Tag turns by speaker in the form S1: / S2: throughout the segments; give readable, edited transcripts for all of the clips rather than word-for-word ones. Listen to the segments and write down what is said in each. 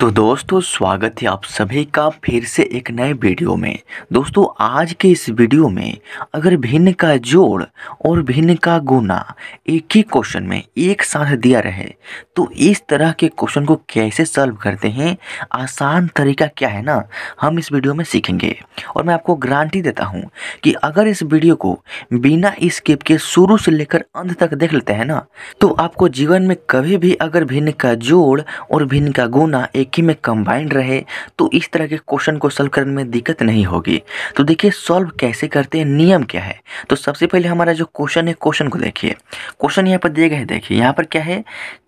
S1: तो दोस्तों स्वागत है आप सभी का फिर से एक नए वीडियो में। दोस्तों आज के इस वीडियो में अगर भिन्न का जोड़ और भिन्न का गुना एक ही क्वेश्चन में एक साथ दिया रहे तो इस तरह के क्वेश्चन को कैसे सॉल्व करते हैं, आसान तरीका क्या है ना, हम इस वीडियो में सीखेंगे। और मैं आपको गारंटी देता हूँ कि अगर इस वीडियो को बिना स्किप के शुरू से लेकर अंत तक देख लेते हैं ना, तो आपको जीवन में कभी भी अगर भिन्न का जोड़ और भिन्न का गुना एक ही में कंबाइंड रहे तो इस तरह के क्वेश्चन को सॉल्व करने में दिक्कत नहीं होगी। तो देखिए सॉल्व कैसे करते हैं, नियम क्या है। तो सबसे पहले हमारा जो क्वेश्चन है, क्वेश्चन को देखिए। क्वेश्चन यहाँ पर दिए गए हैं, देखिए यहाँ पर क्या है,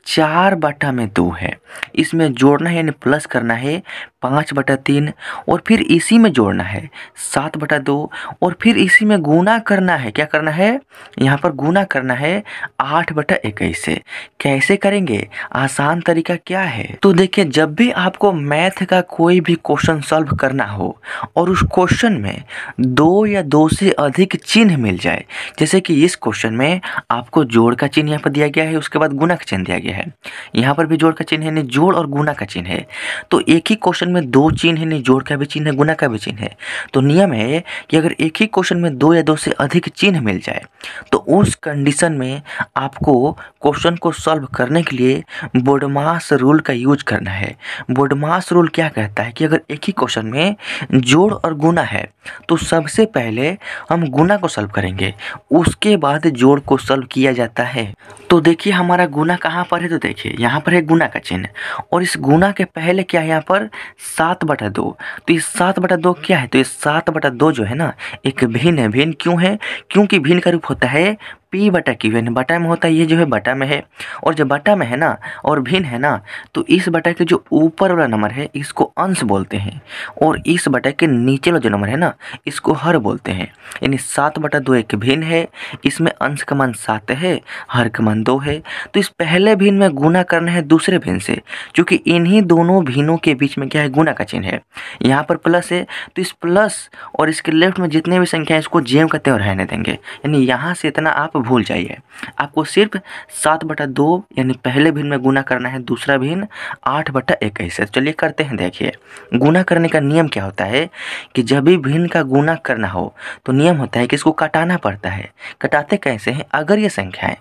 S1: 4/2 है। इसमें जोड़ना है यानी प्लस करना है 5/3 और फिर इसी में जोड़ना है 7/2 और फिर इसी में गुना करना है। क्या करना है, यहाँ पर गुना करना है 8/21 से। कैसे करेंगे, आसान तरीका क्या है। तो देखिए जब भी आपको मैथ का कोई भी क्वेश्चन सॉल्व करना हो और उस क्वेश्चन में 2 या 2 से अधिक चिन्ह मिल जाए, जैसे कि इस क्वेश्चन में आपको जोड़ का चिन्ह यहाँ पर दिया गया है, उसके बाद गुना का चिन्ह दिया गया है। यहाँ पर भी जोड़ का चिन्ह है, नहीं जोड़ और गुना का चिन्ह है। तो एक ही क्वेश्चन में 2 चिन्ह है, नहीं जोड़ का भी चिन्ह है, गुना का भी चिन्ह है। तो नियम है कि अगर एक ही क्वेश्चन में 2 या 2 से अधिक चिन्ह मिल जाए तो उस कंडीशन में आपको क्वेश्चन को सॉल्व करने के लिए बोडमास रूल का यूज करना है। बोडमास रूल क्या कहता है कि अगर एक ही क्वेश्चन में जोड़ और गुना है तो सबसे पहले हम गुना को सॉल्व करेंगे, उसके बाद जोड़ को सॉल्व किया जाता है। तो देखिए हमारा गुना कहाँ पर है, तो देखिए यहाँ पर है गुना का चिन्ह और इस गुना के पहले क्या है, यहाँ पर 7/2। तो इस 7/2 क्या है, तो इस 7/2 जो है ना एक भिन्न है। भिन्न क्यों है, क्योंकि भिन्न का रूप होता है P/Q, यानी बटा में होता है, ये जो है बटा में है। और जब बटा में है ना और भिन्न है ना, तो इस बटा के जो ऊपर वाला नंबर है इसको अंश बोलते हैं और इस बटा के नीचे वाला जो नंबर है ना इसको हर बोलते हैं। यानी 7/2 एक भिन्न है, इसमें अंश का मान 7 है, हर का मान 2 है। तो इस पहले भिन्न में गुना करना है दूसरे भिन्न से, क्योंकि इन्हीं दोनों भिन्नों के बीच में क्या है, गुना का चिन्ह है। यहाँ पर प्लस है तो इस प्लस और इसके लेफ्ट में जितने भी संख्या है इसको जेम करते हुए रहने देंगे। यानी यहाँ से इतना आप भूल जाइए, आपको सिर्फ 7/2 यानी पहले भिन्न में गुना करना है, दूसरा भिन्न 8/21 है। चलिए करते हैं। देखिए गुना करने का नियम क्या होता है कि जब भी भिन्न का गुना करना हो तो नियम होता है कि इसको काटाना पड़ता है। कटाते कैसे हैं, अगर ये संख्याएं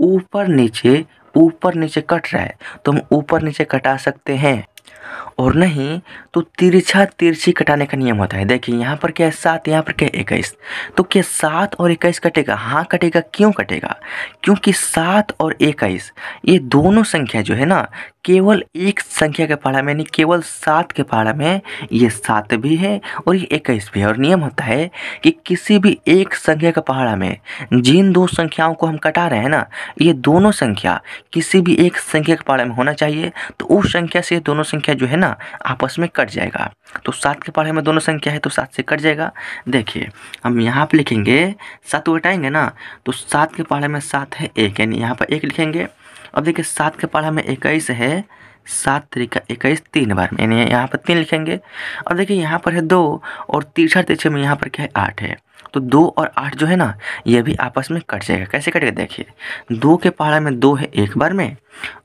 S1: ऊपर नीचे कट रहा है तो हम ऊपर नीचे कटा सकते हैं, और नहीं तो तिरछा तिरछी कटाने का नियम होता है। देखिए यहाँ पर क्या है 7, यहाँ पर क्या है 21। तो क्या 7 और 21 कटेगा, हाँ कटेगा। क्यों कटेगा, क्योंकि 7 और 21 ये दोनों संख्या जो है ना केवल एक संख्या के पहाड़ा में, यानी केवल 7 के पहाड़ा में ये 7 भी है और ये 21 भी है। और नियम होता है कि किसी भी एक संख्या के पहाड़ा में जिन दो संख्याओं को हम कटा रहे हैं ना, ये दोनों संख्या किसी भी एक संख्या के पहाड़ा में होना चाहिए, तो उस संख्या से दोनों संख्या जो है ना आपस में कट जाएगा। तो 7 के पहाड़े में दोनों संख्या है तो 7 से कट जाएगा। देखिए हम यहाँ पे लिखेंगे 7 उठाएंगे ना, तो 7 के पहाड़े में 7 है 1, यानी यहाँ पर 1 लिखेंगे। अब देखिए 7 के पहाड़ा में 21 है, 7 3 21 3 बार में, यानी यहाँ पर 3 लिखेंगे। और देखिए यहाँ पर है 2 और तिरछा तिरछे में यहाँ पर क्या है 8 है। तो 2 और 8 जो है ना ये भी आपस में कट जाएगा। कैसे कटेगा, देखिए 2 के पहाड़ा में 2 है 1 बार में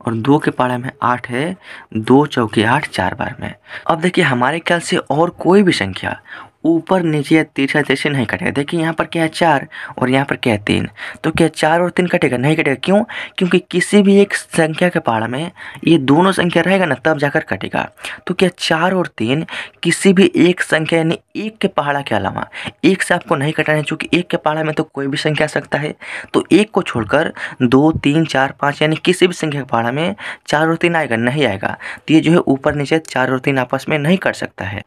S1: और 2 के पहाड़ा में 8 है, 2 चौके 8 4 बार में। अब देखिए हमारे ख्याल से और कोई भी संख्या ऊपर नीचे या तिरछा तिरछे नहीं कटेगा। देखिए यहाँ पर क्या है 4 और यहाँ पर क्या है 3, तो क्या 4 और 3 कटेगा, नहीं कटेगा। क्यों, क्योंकि किसी भी एक संख्या के पहाड़ा में ये दोनों संख्या रहेगा ना तब जाकर कटेगा। तो क्या 4 और 3 किसी भी एक संख्या यानी 1 के पहाड़ा के अलावा 1 से आपको नहीं कटाना है, क्योंकि 1 के पहाड़ा में तो कोई भी संख्या आ सकता है। तो 1 को छोड़कर 2 3 4 5 यानी किसी भी संख्या के पहाड़ा में 4 और 3 आएगा, नहीं आएगा। तो ये जो है ऊपर नीचे 4 और 3 आपस में नहीं कट सकता है।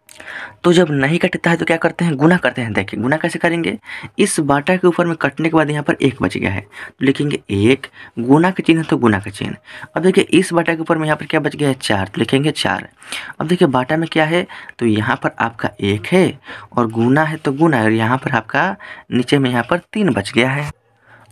S1: तो जब नहीं कटता है तो क्या करते हैं, गुना करते हैं। देखिए गुना कैसे करेंगे, इस बाटा के ऊपर में कटने के बाद यहाँ पर 1 बच गया है तो लिखेंगे 1, गुना का चिन्ह तो गुना का चिन्ह। अब देखिए इस बाटा के ऊपर में यहाँ पर क्या बच गया है 4, तो लिखेंगे 4। अब देखिए बाटा में क्या है, तो यहाँ पर आपका 1 है और गुना है तो गुना है, और यहाँ पर आपका नीचे में यहाँ पर 3 बच गया है।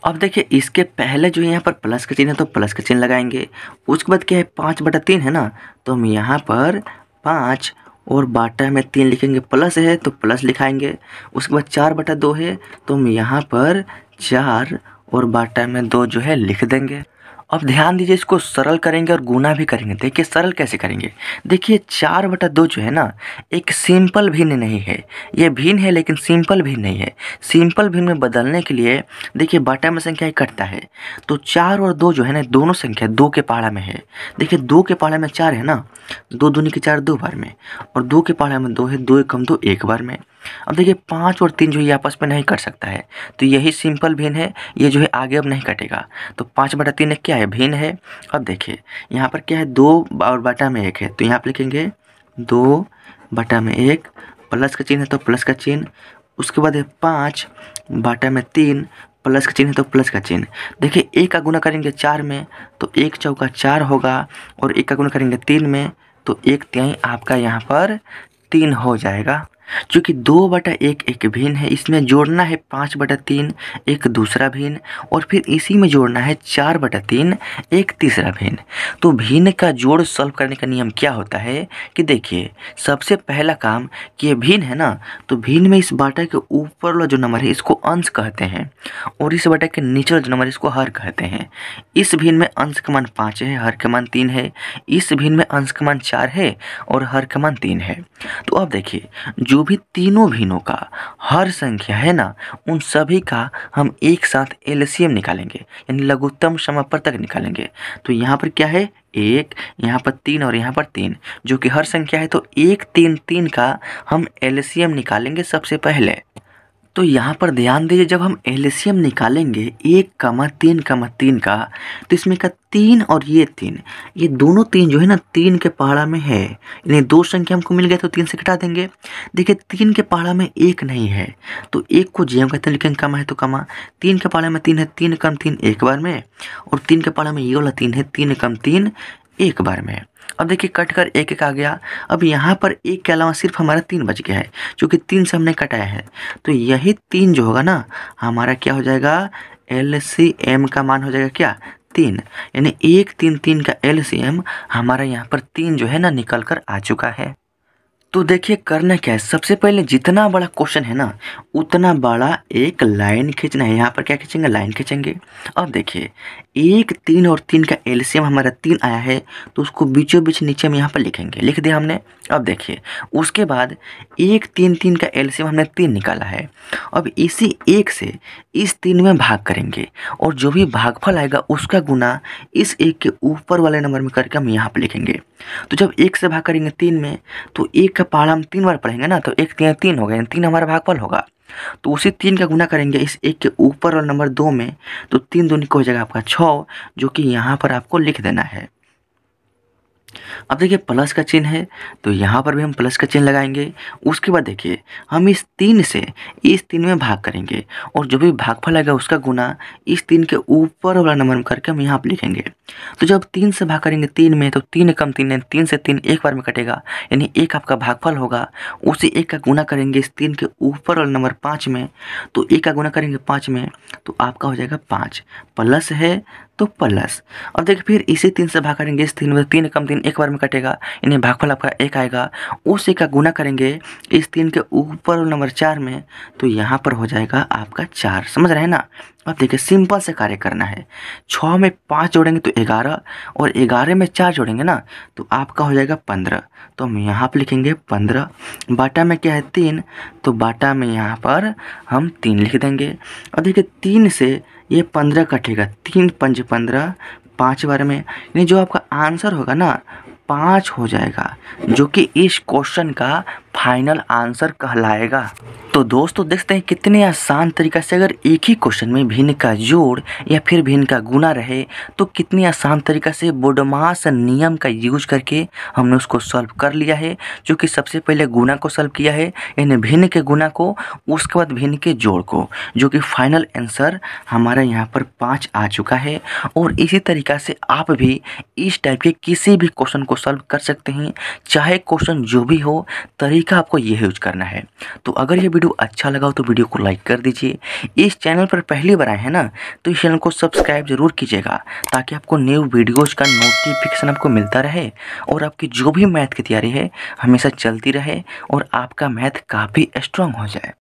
S1: अब देखिए इसके पहले जो यहाँ पर प्लस का चिन्ह है तो प्लस का चिन्ह लगाएंगे। उसके बाद क्या है 5/3 है ना, तो हम यहाँ पर 5 और बाटा में 3 लिखेंगे, प्लस है तो प्लस लिखाएंगे। उसके बाद 4/2 है तो हम यहाँ पर 4 और बाटा में 2 जो है लिख देंगे। अब ध्यान दीजिए, इसको सरल करेंगे और गुना भी करेंगे। देखिए सरल कैसे करेंगे। देखिए 4/2 जो है ना, एक सिंपल भिन्न नहीं है, ये भिन्न है लेकिन सिंपल भिन्न नहीं है। सिंपल भिन्न में बदलने के लिए देखिए बटा में संख्या ही कटता है, तो 4 और 2 जो है ना, दोनों संख्या 2 के पहाड़ा में है। देखिए 2 के पहाड़ा में 4 है ना, 2 दूनी के 4 2 बार में, और 2 के पहाड़ा में 2 है, 2 एकम 2 एक बार में। अब देखिए 5 और 3 जो ये आपस में नहीं कट सकता है, तो यही सिंपल भिन्न है, ये जो है आगे अब नहीं कटेगा। तो 5/3 क्या है, भिन्न है। अब देखिए यहाँ पर क्या है, 2 और बटा में 1 है, तो यहाँ पर लिखेंगे 2/1, प्लस का चिन्ह है तो प्लस का चिन्ह। उसके बाद है 5/3, प्लस का चिन्ह है तो प्लस का चिन्ह। देखिए 1 का गुना करेंगे 4 में तो 1 चौका 4 होगा, और 1 का गुना करेंगे 3 में तो 1/3 आपका यहाँ पर 3 हो जाएगा। चूँकि 2/1 एक भिन्न है, इसमें जोड़ना है 5/3 एक दूसरा भिन्न, और फिर इसी में जोड़ना है 4/3 एक तीसरा भिन्न। तो भिन्न का जोड़ सॉल्व करने का नियम क्या होता है कि देखिए सबसे पहला काम कि ये भिन्न है ना, तो भिन्न में इस बाटा के ऊपर वाला जो नंबर है इसको अंश कहते हैं, और इस बाटा के नीचे वाला जो नंबर है इसको हर कहते हैं। इस भिन्न में अंश का मान 5 है, हर का मान 3 है। इस भिन्न में अंश का मान 4 है और हर का मान 3 है। तो अब देखिए जो भी तीनों भिन्नों का हर संख्या है ना, उन सभी का हम एक साथ एलसीएम निकालेंगे, यानी लघुत्तम समापवर्तक निकालेंगे। तो यहाँ पर क्या है, 1, यहाँ पर 3 और यहाँ पर 3, जो कि हर संख्या है, तो 1 3 3 का हम एलसीएम निकालेंगे सबसे पहले। तो यहाँ पर ध्यान दीजिए, जब हम एलसीएम निकालेंगे 1, 3 का, तो इसमें का 3 और ये 3, ये दोनों 3 जो है ना 3 के पहाड़ा में है, यानी 2 संख्या हमको मिल गया तो 3 से घटा देंगे। देखिए 3 के पहाड़ा में 1 नहीं है, तो 1 को जे हम कहते हैं, लेकिन कमा है तो कमा। 3 के पहाड़ा में 3 है, 3 कम 3 एक बार में, और 3 के पहाड़ा में ये वाला 3 है, 3 कम 3 एक बार में। अब देखिए कट कर 1 1 आ गया। अब यहाँ पर 1 के अलावा सिर्फ हमारा 3 बच गया है, क्योंकि 3 से हमने कटाया है, तो यही 3 जो होगा ना हमारा क्या हो जाएगा, एलसीएम का मान हो जाएगा क्या, 3। यानी 1 3 3 का एलसीएम हमारा यहाँ पर 3 जो है ना निकल कर आ चुका है। तो देखिए करना क्या है, सबसे पहले जितना बड़ा क्वेश्चन है ना उतना बड़ा एक लाइन खींचना है। यहाँ पर क्या खींचेंगे, लाइन खींचेंगे। अब देखिए 1 3 और 3 का एलसीएम हमारा 3 आया है, तो उसको बीचों बीच नीचे में यहाँ पर लिखेंगे, लिख दिया हमने। अब देखिए उसके बाद 1 3 3 का एलसीएम हमने 3 निकाला है। अब इसी 1 से इस 3 में भाग करेंगे, और जो भी भागफल आएगा उसका गुना इस 1 के ऊपर वाले नंबर में करके हम यहाँ पर लिखेंगे। तो जब 1 से भाग करेंगे 3 में, तो 1 का पहाड़ा हम 3 बार पढ़ेंगे ना, तो 1 3 3 हो गया, 3 हमारा भागफल होगा। तो उसी 3 का गुना करेंगे इस 1 के ऊपर और नंबर 2 में, तो 3 दूनी को हो जाएगा आपका 6, जो कि यहाँ पर आपको लिख देना है। अब देखिए प्लस का चिन्ह है, तो यहाँ पर भी हम प्लस का चिन्ह लगाएंगे। उसके बाद देखिए हम इस 3 से इस 3 में भाग करेंगे, और जो भी भागफल आएगा उसका गुना इस 3 के ऊपर वाला नंबर में करके हम यहाँ पर लिखेंगे। तो जब 3 से भाग करेंगे 3 में, तो 3 कम 3 है, 3 से 3 एक बार में कटेगा, यानी 1 आपका भागफल होगा। उसी 1 का गुना करेंगे इस 3 के ऊपर वाला नंबर 5 में, तो 1 का गुना करेंगे 5 में, तो आपका हो जाएगा 5, प्लस है तो प्लस। अब देखिए फिर इसी 3 से भाग करेंगे इस 3 में, 3 कम 3 एक बार में कटेगा, यानी भागफल आपका 1 आएगा। उस 1 का गुना करेंगे इस 3 के ऊपर वाला नंबर 4 में, तो यहाँ पर हो जाएगा आपका 4। समझ रहे हैं ना। अब देखिए सिंपल से कार्य करना है। 6 में 5 जोड़ेंगे तो 11, और 11 में 4 जोड़ेंगे ना तो आपका हो जाएगा 15। तो हम यहाँ पर लिखेंगे 15। बाटा में क्या है 3, तो बाटा में यहाँ पर हम 3 लिख देंगे। और देखिए 3 से ये 15 कटेगा, 3 5 15, 5 बार में, यानी जो आपका आंसर होगा ना 5 हो जाएगा, जो कि इस क्वेश्चन का फाइनल आंसर कहलाएगा। तो दोस्तों देखते हैं कितने आसान तरीका से अगर एक ही क्वेश्चन में भिन्न का जोड़ या फिर भिन्न का गुना रहे, तो कितनी आसान तरीका से बोडमास नियम का यूज करके हमने उसको सॉल्व कर लिया है। जो कि सबसे पहले गुना को सॉल्व किया है, यानी भिन्न के गुना को, उसके बाद भिन्न के जोड़ को, जो कि फाइनल आंसर हमारा यहाँ पर 5 आ चुका है। और इसी तरीका से आप भी इस टाइप के किसी भी क्वेश्चन को सॉल्व कर सकते हैं, चाहे क्वेश्चन जो भी हो, तरीका आपको ये यूज करना है। तो अगर ये वीडियो अच्छा लगा हो तो वीडियो को लाइक कर दीजिए। इस चैनल पर पहली बार आए हैं ना, तो इस चैनल को सब्सक्राइब जरूर कीजिएगा, ताकि आपको न्यू वीडियोज़ का नोटिफिकेशन आपको मिलता रहे, और आपकी जो भी मैथ की तैयारी है हमेशा चलती रहे, और आपका मैथ काफ़ी स्ट्रांग हो जाए।